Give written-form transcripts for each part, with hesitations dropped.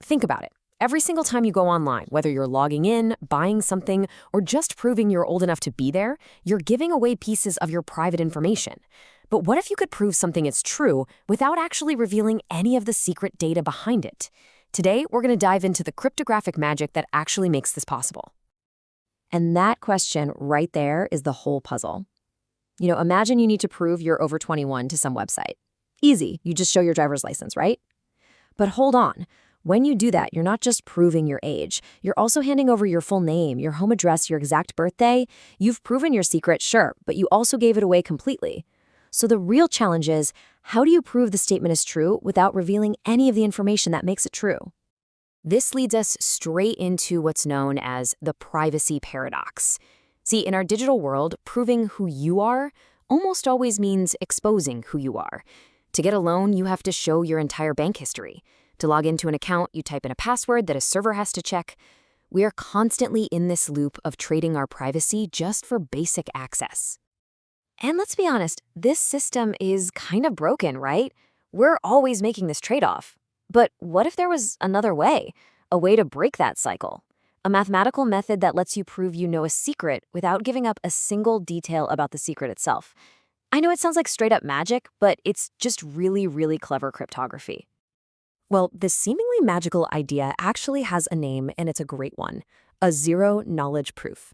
Think about it. Every single time you go online, whether you're logging in, buying something, or just proving you're old enough to be there, you're giving away pieces of your private information. But what if you could prove something is true without actually revealing any of the secret data behind it? Today, we're going to dive into the cryptographic magic that actually makes this possible. And that question right there is the whole puzzle. Imagine you need to prove you're over 21 to some website. Easy, you just show your driver's license, right? But hold on. When you do that, you're not just proving your age. You're also handing over your full name, your home address, your exact birthday. You've proven your secret, sure, but you also gave it away completely. So the real challenge is, how do you prove the statement is true without revealing any of the information that makes it true? This leads us straight into what's known as the privacy paradox. See, in our digital world, proving who you are almost always means exposing who you are. To get a loan, you have to show your entire bank history. To log into an account, you type in a password that a server has to check. We are constantly in this loop of trading our privacy just for basic access. And let's be honest, this system is kind of broken, right? We're always making this trade-off. But what if there was another way? A way to break that cycle? A mathematical method that lets you prove you know a secret without giving up a single detail about the secret itself. I know it sounds like straight-up magic, but it's just really, really clever cryptography. Well, this seemingly magical idea actually has a name, and it's a great one: a zero-knowledge proof.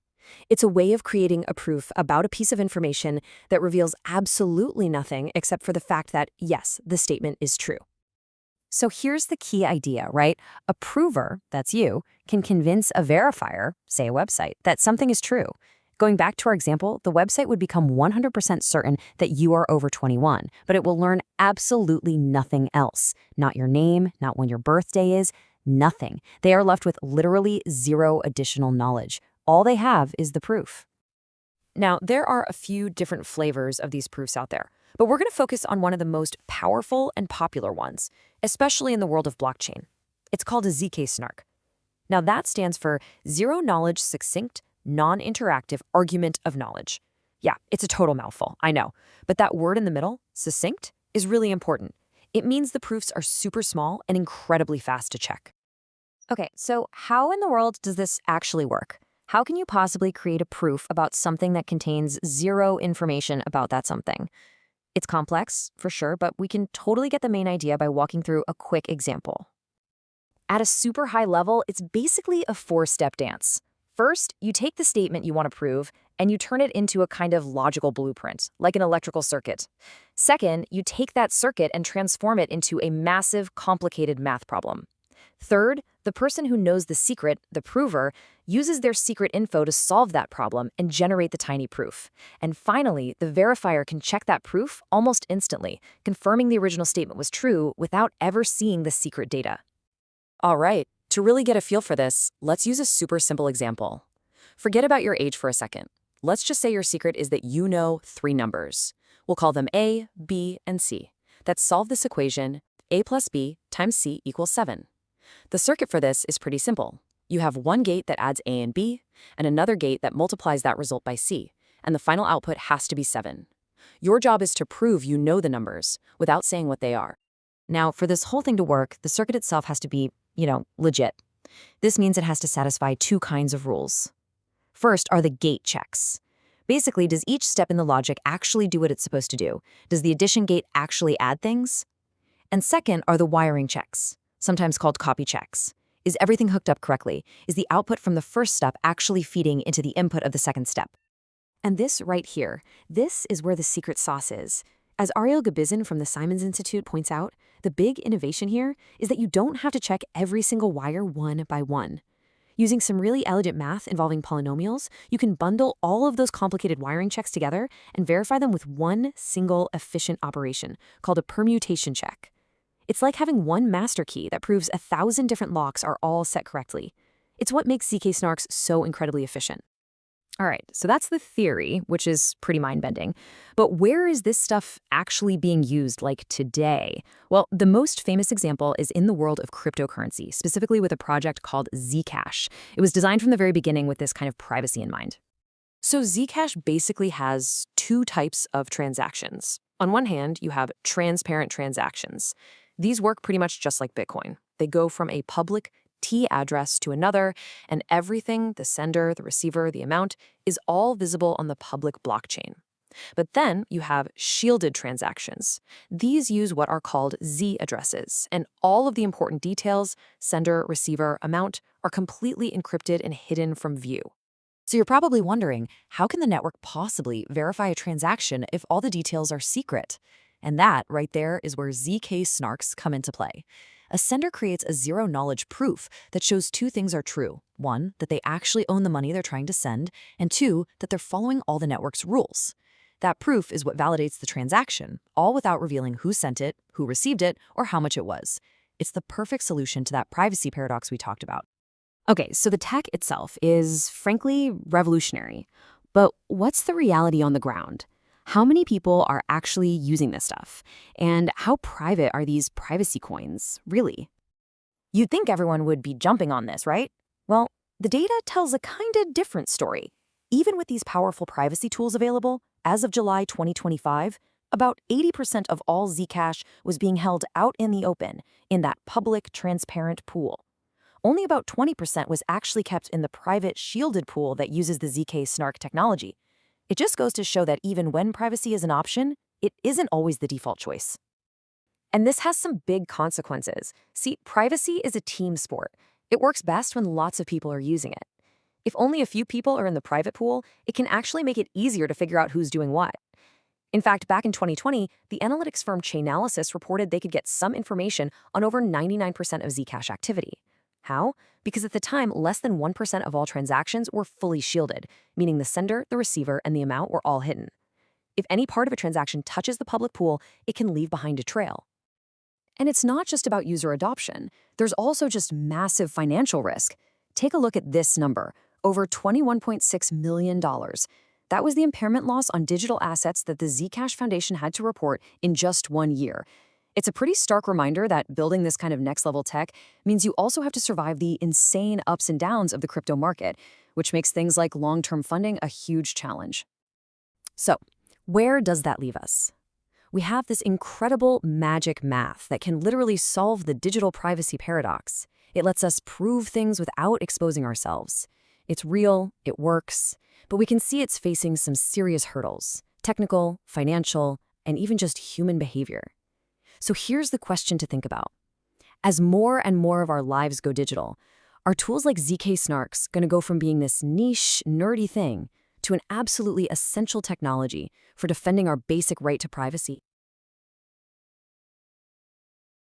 It's a way of creating a proof about a piece of information that reveals absolutely nothing except for the fact that, yes, the statement is true. So here's the key idea, right? A prover, that's you, can convince a verifier, say a website, that something is true. Going back to our example, the website would become 100% certain that you are over 21, but it will learn absolutely nothing else. Not your name, not when your birthday is, nothing. They are left with literally zero additional knowledge. All they have is the proof. Now, there are a few different flavors of these proofs out there, but we're going to focus on one of the most powerful and popular ones, especially in the world of blockchain. It's called a zk-snark. Now, that stands for Zero Knowledge Succinct Non-Interactive Argument of Knowledge. Yeah, it's a total mouthful, I know. But that word in the middle, succinct, is really important. It means the proofs are super small and incredibly fast to check. Okay, so how in the world does this actually work? How can you possibly create a proof about something that contains zero information about that something? It's complex, for sure, but we can totally get the main idea by walking through a quick example. At a super high level, it's basically a four-step dance. First, you take the statement you want to prove, and you turn it into a kind of logical blueprint, like an electrical circuit. Second, you take that circuit and transform it into a massive, complicated math problem. Third, the person who knows the secret, the prover, uses their secret info to solve that problem and generate the tiny proof. And finally, the verifier can check that proof almost instantly, confirming the original statement was true without ever seeing the secret data. All right. To really get a feel for this, let's use a super simple example. Forget about your age for a second. Let's just say your secret is that you know 3 numbers. We'll call them A, B, and C. That solve this equation, A plus B times C equals 7. The circuit for this is pretty simple. You have one gate that adds A and B, and another gate that multiplies that result by C, and the final output has to be 7. Your job is to prove you know the numbers, without saying what they are. Now, for this whole thing to work, the circuit itself has to be legit. This means it has to satisfy 2 kinds of rules. First are the gate checks. Basically, does each step in the logic actually do what it's supposed to do? Does the addition gate actually add things? And second are the wiring checks, sometimes called copy checks. Is everything hooked up correctly? Is the output from the first step actually feeding into the input of the second step? And this right here, this is where the secret sauce is. As Ariel Gabizin from the Simons Institute points out, the big innovation here is that you don't have to check every single wire one by one. Using some really elegant math involving polynomials, you can bundle all of those complicated wiring checks together and verify them with one single efficient operation called a permutation check. It's like having one master key that proves 1,000 different locks are all set correctly. It's what makes zk-snarks so incredibly efficient. All right, so that's the theory, which is pretty mind-bending. But where is this stuff actually being used, like today? Well, the most famous example is in the world of cryptocurrency, specifically with a project called ZCash. It was designed from the very beginning with this kind of privacy in mind. So ZCash basically has 2 types of transactions. On one hand, you have transparent transactions. These work pretty much just like Bitcoin. They go from a public T address to another, and everything, the sender, the receiver, the amount, is all visible on the public blockchain. But then you have shielded transactions. These use what are called Z addresses, and all of the important details, sender, receiver, amount, are completely encrypted and hidden from view. So you're probably wondering, how can the network possibly verify a transaction if all the details are secret? And that, right there, is where zk-snarks come into play. A sender creates a zero-knowledge proof that shows two things are true. One, that they actually own the money they're trying to send, and two, that they're following all the network's rules. That proof is what validates the transaction, all without revealing who sent it, who received it, or how much it was. It's the perfect solution to that privacy paradox we talked about. Okay, so the tech itself is, frankly, revolutionary. But what's the reality on the ground? How many people are actually using this stuff? And how private are these privacy coins, really? You'd think everyone would be jumping on this, right? Well, the data tells a kinda different story. Even with these powerful privacy tools available, as of July 2025, about 80% of all ZCash was being held out in the open, in that public, transparent pool. Only about 20% was actually kept in the private, shielded pool that uses the zk-snark technology. It just goes to show that even when privacy is an option, it isn't always the default choice. And this has some big consequences. See, privacy is a team sport. It works best when lots of people are using it. If only a few people are in the private pool, it can actually make it easier to figure out who's doing what. In fact, back in 2020, the analytics firm Chainalysis reported they could get some information on over 99% of Zcash activity. How? Because at the time, less than 1% of all transactions were fully shielded, meaning the sender, the receiver, and the amount were all hidden. If any part of a transaction touches the public pool, it can leave behind a trail. And it's not just about user adoption. There's also just massive financial risk. Take a look at this number, over $21.6 million. That was the impairment loss on digital assets that the Zcash Foundation had to report in just 1 year. It's a pretty stark reminder that building this kind of next-level tech means you also have to survive the insane ups and downs of the crypto market, which makes things like long-term funding a huge challenge. So, where does that leave us? We have this incredible magic math that can literally solve the digital privacy paradox. It lets us prove things without exposing ourselves. It's real, it works, but we can see it's facing some serious hurdles: technical, financial, and even just human behavior. So here's the question to think about. As more and more of our lives go digital, are tools like zk-snarks going to go from being this niche, nerdy thing to an absolutely essential technology for defending our basic right to privacy?